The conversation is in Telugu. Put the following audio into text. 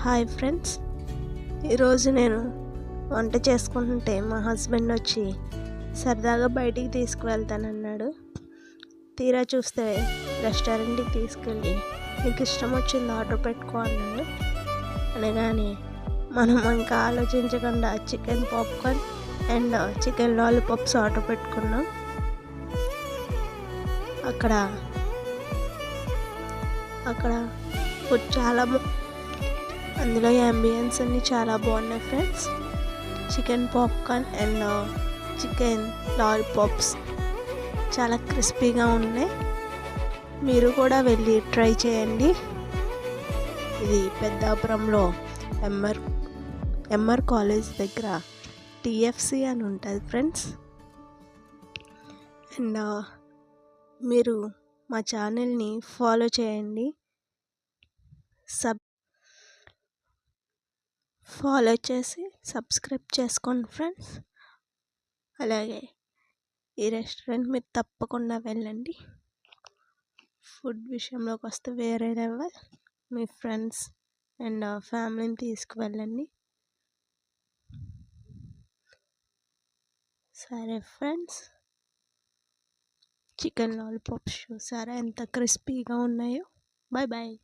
హాయ్ ఫ్రెండ్స్, ఈరోజు నేను వంట చేసుకుంటుంటే మా హస్బెండ్ వచ్చి సరదాగా బయటికి తీసుకువెళ్తానన్నాడు. తీరా చూస్తే రెస్టారెంట్కి తీసుకెళ్ళి నీకు ఇష్టం వచ్చింది ఆర్డర్ పెట్టుకో అన్నాడు. అనగానే మనం ఇంకా ఆలోచించకుండా chicken popcorn and chicken lollipops order పెట్టుకున్నాం. అక్కడ ఫుడ్ చాలా అందులో అంబియన్స్ అన్నీ చాలా బాగున్నాయి friends. Chicken popcorn and chicken lollipops చాలా క్రిస్పీగా ఉన్నాయి. మీరు కూడా వెళ్ళి ట్రై చేయండి. ఇది పెద్దాపురంలో ఎంఆర్ కాలేజ్ దగ్గర టిఎఫ్సి అని ఉంటుంది ఫ్రెండ్స్. అండ్ మీరు మా ఛానల్ని ఫాలో చేయండి, ఫాలో చేసి సబ్స్క్రైబ్ చేసుకోండి ఫ్రెండ్స్. అలాగే ఈ రెస్టారెంట్ మీరు తప్పకుండా వెళ్ళండి. ఫుడ్ విషయంలోకి వస్తే వేరే లెవెల్. మీ ఫ్రెండ్స్ అండ్ ఫ్యామిలీని తీసుకువెళ్ళండి. సరే ఫ్రెండ్స్, చికెన్ లాలీపాప్స్ చూసారా ఎంత క్రిస్పీగా ఉన్నాయో. Bye bye.